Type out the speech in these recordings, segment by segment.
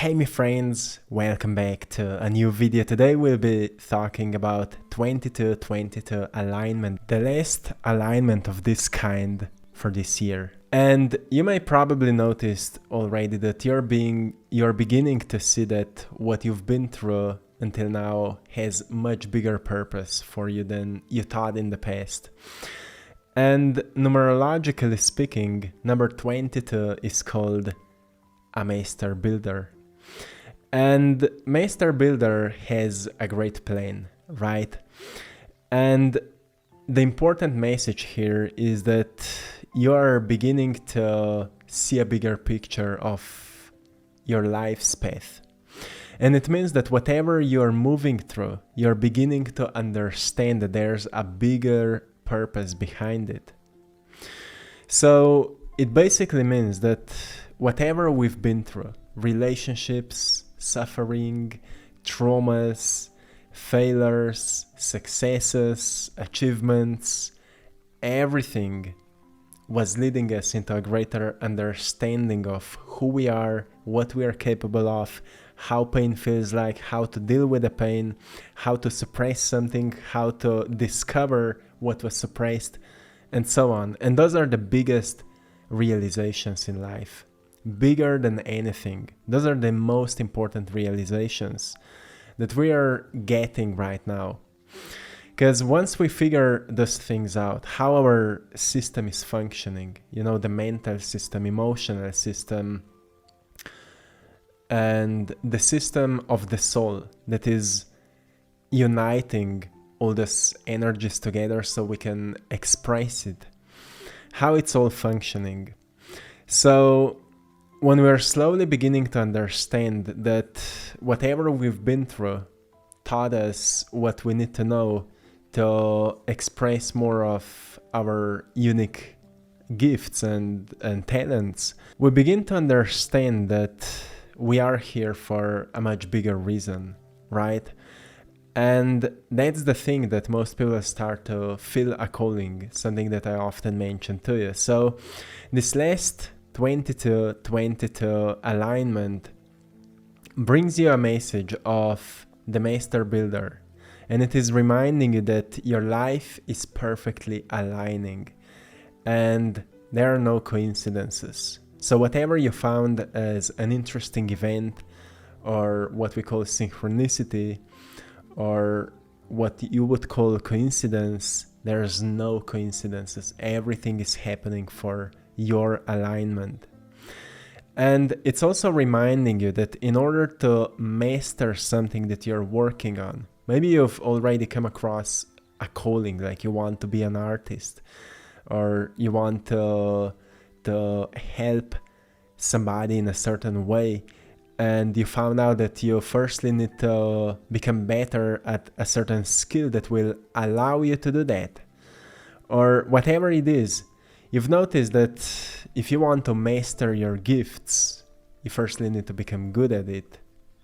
Hey my friends, welcome back to a new video. Today we'll be talking about 22-22 alignment, the last alignment of this kind for this year. And you may probably noticed already that you're beginning to see that what you've been through until now has much bigger purpose for you than you thought in the past. And numerologically speaking, number 22 is called a Master Builder. And Master Builder has a great plan, right? And the important message here is that you are beginning to see a bigger picture of your life's path. And it means that whatever you're moving through, you're beginning to understand that there's a bigger purpose behind it. So it basically means that whatever we've been through, relationships, suffering, traumas, failures, successes, achievements, everything was leading us into a greater understanding of who we are, what we are capable of, how pain feels like, how to deal with the pain, how to suppress something, how to discover what was suppressed, and so on. And those are the biggest realizations in life. Bigger than anything. Those are the most important realizations that we are getting right now. Because once we figure those things out, how our system is functioning, the mental system, emotional system, and the system of the soul that is uniting all those energies together so we can express it, how it's all functioning. So when we're slowly beginning to understand that whatever we've been through taught us what we need to know to express more of our unique gifts and talents, we begin to understand that we are here for a much bigger reason, right? And that's the thing that most people start to feel a calling, something that I often mention to you. So this last 22-22 alignment brings you a message of the Master Builder, and it is reminding you that your life is perfectly aligning and there are no coincidences. So whatever you found as an interesting event, or what we call synchronicity, or what you would call coincidence, there's no coincidences. Everything is happening for your alignment. And it's also reminding you that in order to master something that you're working on, maybe you've already come across a calling, like you want to be an artist, or you want to help somebody in a certain way, and you found out that you firstly need to become better at a certain skill that will allow you to do that, or whatever it is. You've noticed that if you want to master your gifts, you firstly need to become good at it,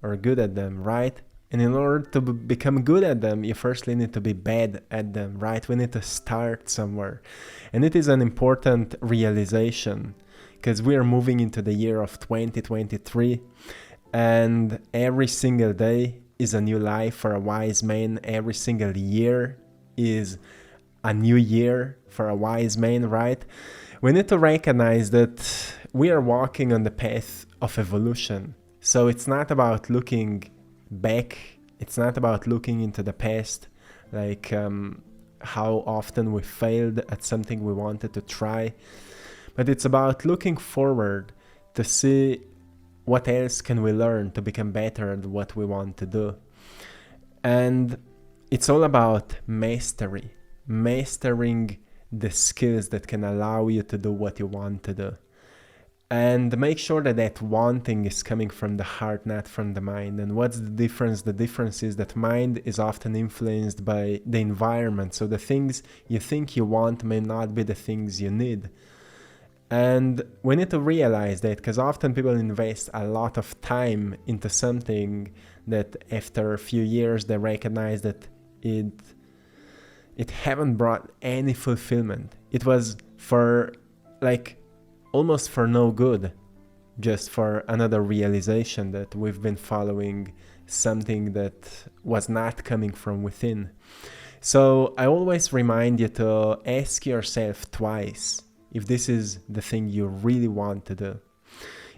or good at them, right? And in order to become good at them, you firstly need to be bad at them, right? We need to start somewhere. And it is an important realization, because we are moving into the year of 2023, and every single day is a new life for a wise man. Every single year is a new year for a wise man, right? We need to recognize that we are walking on the path of evolution. So it's not about looking back. It's not about looking into the past, like how often we failed at something we wanted to try. But it's about looking forward to see what else can we learn to become better at what we want to do. And it's all about mastery. Mastering the skills that can allow you to do what you want to do. And make sure that that wanting is coming from the heart, not from the mind. And what's the difference? The difference is that mind is often influenced by the environment. So the things you think you want may not be the things you need. And we need to realize that, because often people invest a lot of time into something that after a few years they recognize that it haven't brought any fulfillment. It was for almost for no good. just for another realization that we've been following something that was not coming from within. So I always remind you to ask yourself twice if this is the thing you really want to do.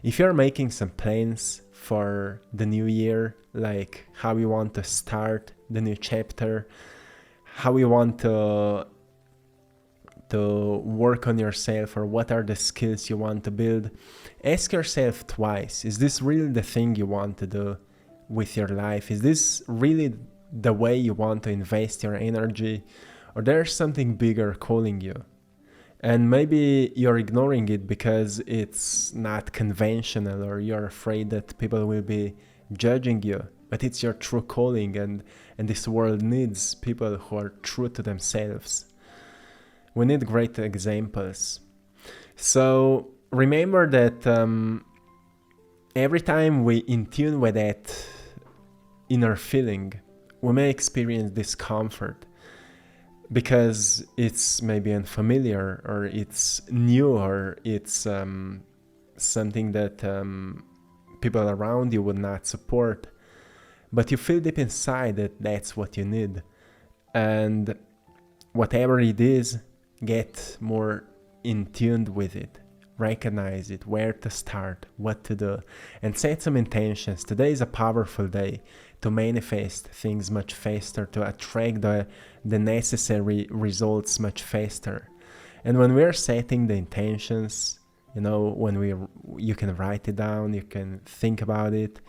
If you're making some plans for the new year, like how you want to start the new chapter, how you want to work on yourself, or what are the skills you want to build, ask yourself twice, is this really the thing you want to do with your life? Is this really the way you want to invest your energy, or there's something bigger calling you? And maybe you're ignoring it because it's not conventional, or you're afraid that people will be judging you, but it's your true calling, and this world needs people who are true to themselves. We need great examples. So remember that every time we in tune with that inner feeling, we may experience discomfort because it's maybe unfamiliar, or it's new, or it's something that people around you would not support. But you feel deep inside that that's what you need. And whatever it is, get more in tune with it. Recognize it, where to start, what to do, and set some intentions. Today is a powerful day to manifest things much faster, to attract the necessary results much faster. And when we're setting the intentions, when you can write it down, you can think about it,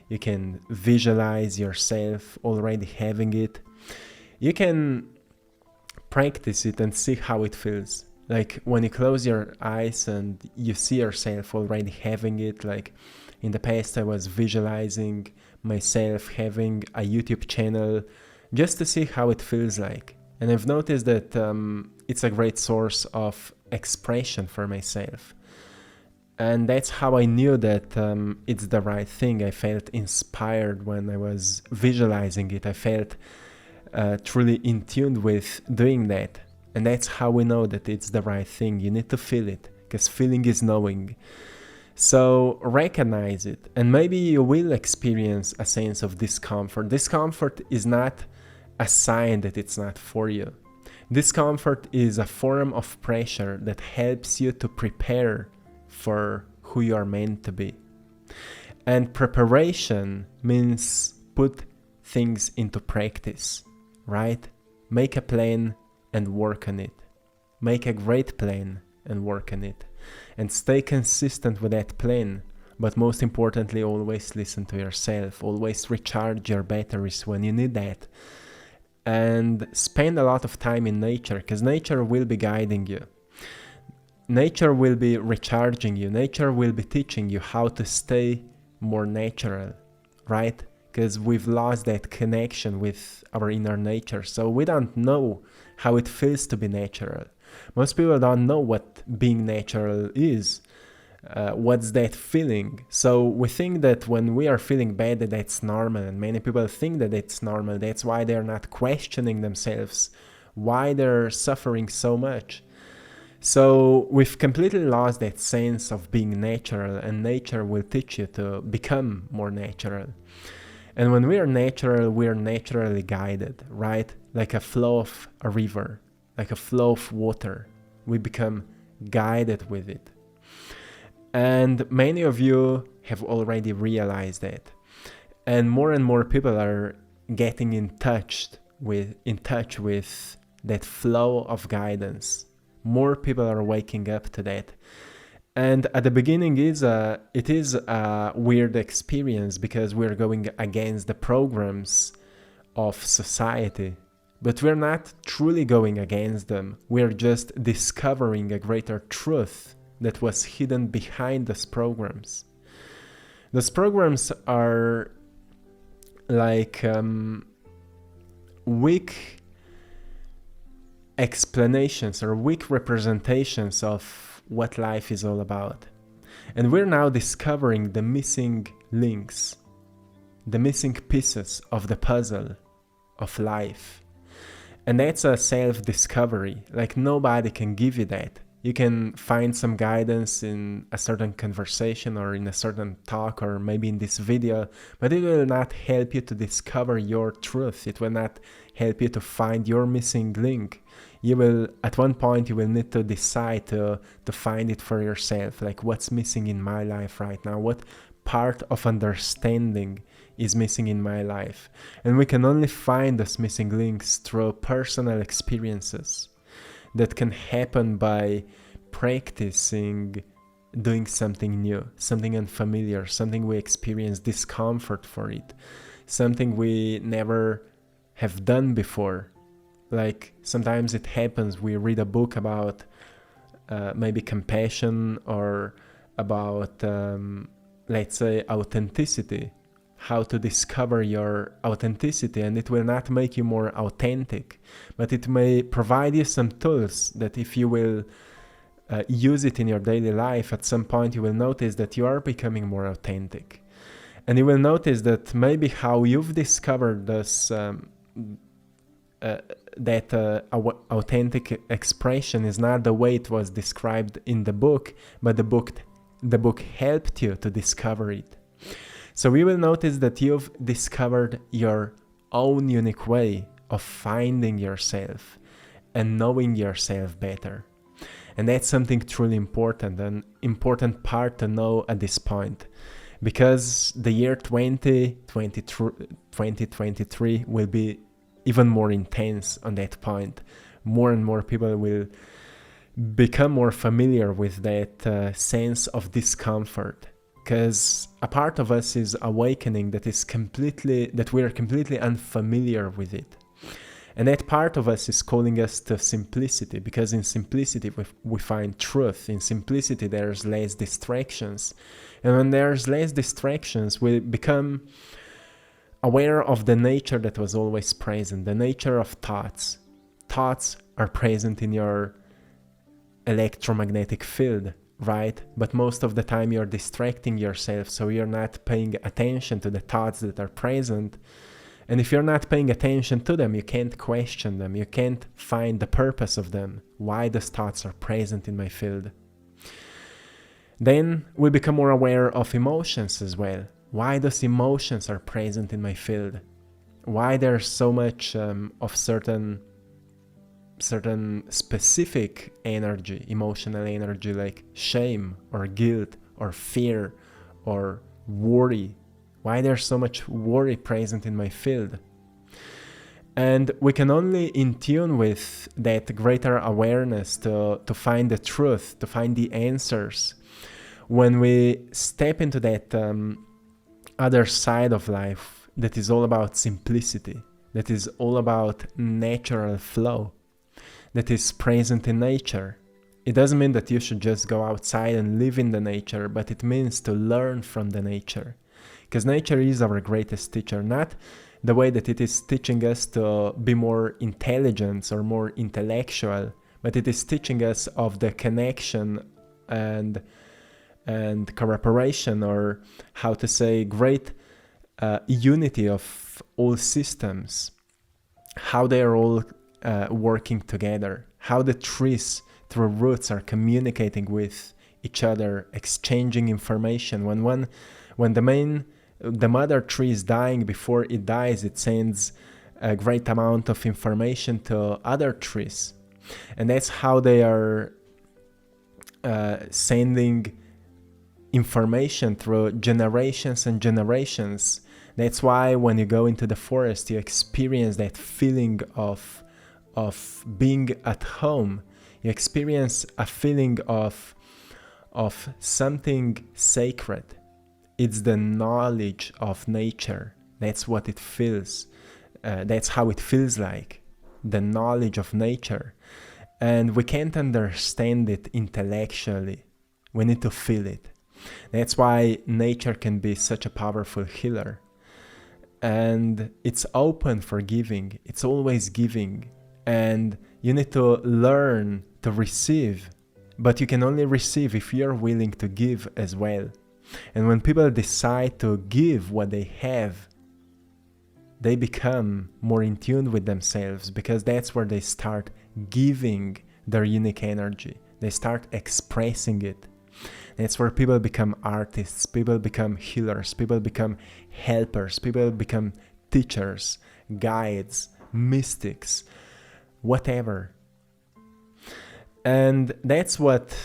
you can visualize yourself already having it, you can practice it and see how it feels. Like when you close your eyes and you see yourself already having it, like in the past I was visualizing myself having a YouTube channel just to see how it feels like. And I've noticed that it's a great source of expression for myself. And that's how I knew that it's the right thing. I felt inspired when I was visualizing it. I felt truly in tune with doing that. And that's how we know that it's the right thing. You need to feel it, because feeling is knowing. So recognize it, and maybe you will experience a sense of discomfort. Discomfort is not a sign that it's not for you. Discomfort is a form of pressure that helps you to prepare for who you are meant to be. And preparation means put things into practice, right? Make a plan and work on it. Make a great plan and work on it. And stay consistent with that plan. But most importantly, always listen to yourself. Always recharge your batteries when you need that. And spend a lot of time in nature, because nature will be guiding you. Nature will be recharging you. Nature will be teaching you how to stay more natural, right? Because we've lost that connection with our inner nature. So we don't know how it feels to be natural. Most people don't know what being natural is. What's that feeling? So we think that when we are feeling bad, that that's normal. And many people think that it's normal. That's why they're not questioning themselves, why they're suffering so much. So we've completely lost that sense of being natural, and nature will teach you to become more natural. And when we are natural, we are naturally guided, right? Like a flow of a river, like a flow of water. We become guided with it. And many of you have already realized that. And more people are getting in touch with that flow of guidance. More people are waking up to that. And at the beginning, it is a weird experience, because we're going against the programs of society. But we're not truly going against them. We're just discovering a greater truth that was hidden behind those programs. Those programs are like weak explanations or weak representations of what life is all about. And we're now discovering the missing links, the missing pieces of the puzzle of life. And that's a self-discovery. Like nobody can give you that. You can find some guidance in a certain conversation or in a certain talk or maybe in this video, but it will not help you to discover your truth. It will not help you to find your missing link. You will, at one point, you will need to decide to find it for yourself. Like, what's missing in my life right now? What part of understanding is missing in my life? And we can only find those missing links through personal experiences that can happen by practicing doing something new, something unfamiliar, something we experience discomfort for it, something we never have done before. Like sometimes it happens, we read a book about maybe compassion or about, let's say, authenticity, how to discover your authenticity, and it will not make you more authentic, but it may provide you some tools that if you will use it in your daily life, at some point you will notice that you are becoming more authentic. And you will notice that maybe how you've discovered this authentic expression is not the way it was described in the book, but the book helped you to discover it. So we will notice that you've discovered your own unique way of finding yourself and knowing yourself better. And that's something truly important, an important part to know at this point, because the year 2023 will be even more intense on that point. More and more people will become more familiar with that sense of discomfort, because a part of us is awakening that we are completely unfamiliar with it. And that part of us is calling us to simplicity, because in simplicity we find truth. In simplicity there's less distractions. And when there's less distractions, we become aware of the nature that was always present, the nature of thoughts. Thoughts are present in your electromagnetic field, right? But most of the time you're distracting yourself, so you're not paying attention to the thoughts that are present. And if you're not paying attention to them, you can't question them. You can't find the purpose of them. Why those thoughts are present in my field. Then we become more aware of emotions as well. Why those emotions are present in my field. Why there's so much of certain specific energy, emotional energy, like shame or guilt or fear or worry. Why there's so much worry present in my field. And we can only in tune with that greater awareness to find the truth, to find the answers, when we step into that other side of life that is all about simplicity, that is all about natural flow, that is present in nature. It doesn't mean that you should just go outside and live in the nature, but it means to learn from the nature. Because nature is our greatest teacher, not the way that it is teaching us to be more intelligent or more intellectual, but it is teaching us of the connection and cooperation, or how to say, great unity of all systems, how they are all working together, how the trees through roots are communicating with each other, exchanging information. When the mother tree is dying, before it dies, it sends a great amount of information to other trees. And that's how they are sending information through generations and generations. That's why when you go into the forest, you experience that feeling of being at home. You experience a feeling of something sacred. It's the knowledge of nature. That's what it feels. That's how it feels like, the knowledge of nature. And we can't understand it intellectually. We need to feel it. That's why nature can be such a powerful healer. And it's open for giving. It's always giving. And you need to learn to receive. But you can only receive if you're willing to give as well. And when people decide to give what they have, they become more in tune with themselves, because that's where they start giving their unique energy. They start expressing it. That's where people become artists, people become healers, people become helpers, people become teachers, guides, mystics, whatever. And that's what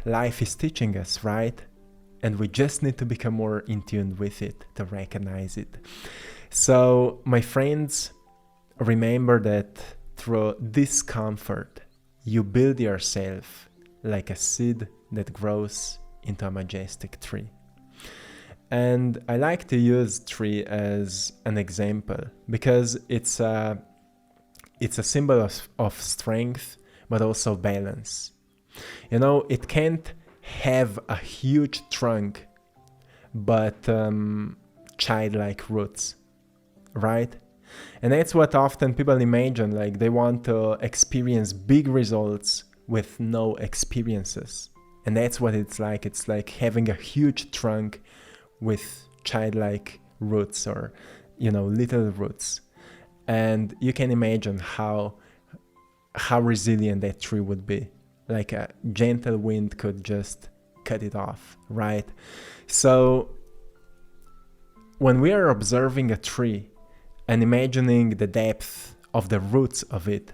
life is teaching us, right? And we just need to become more in tune with it to recognize it. So, my friends, remember that through discomfort, you build yourself like a seed that grows into a majestic tree. And I like to use tree as an example because it's a symbol of strength, but also balance. You know, it can't have a huge trunk, but childlike roots, right? And that's what often people imagine, like they want to experience big results with no experiences. And that's what it's like. It's like having a huge trunk with childlike roots, or, you know, little roots. And you can imagine how resilient that tree would be. Like a gentle wind could just cut it off, right? So when we are observing a tree and imagining the depth of the roots of it,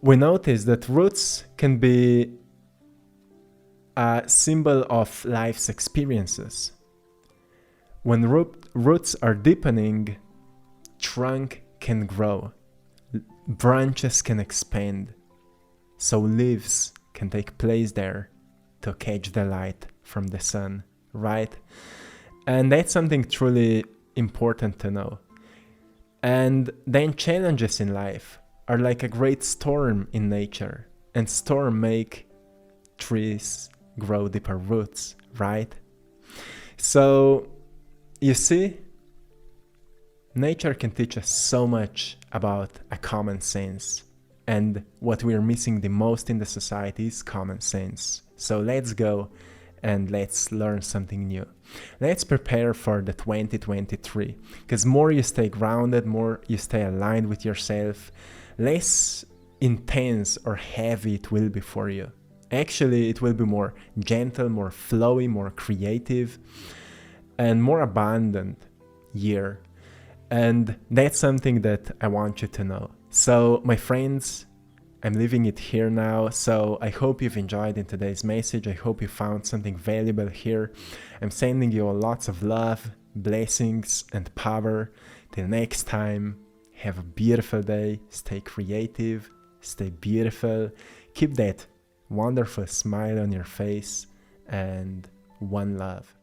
we notice that roots can be a symbol of life's experiences. When roots are deepening, trunk can grow, branches can expand, so leaves can take place there to catch the light from the sun, right? And that's something truly important to know. And then challenges in life are like a great storm in nature, and storm make trees grow deeper roots, right? So you see, nature can teach us so much about a common sense, and what we're missing the most in the society is common sense. So let's go and let's learn something new. Let's prepare for the 2023, because more you stay grounded, more you stay aligned with yourself, less intense or heavy it will be for you. Actually, it will be more gentle, more flowy, more creative, and more abundant year. And that's something that I want you to know. So, my friends, I'm leaving it here now. So I hope you've enjoyed in today's message. I hope you found something valuable here. I'm sending you lots of love, blessings, and power. Till next time, have a beautiful day. Stay creative, stay beautiful. Keep that wonderful smile on your face, and one love.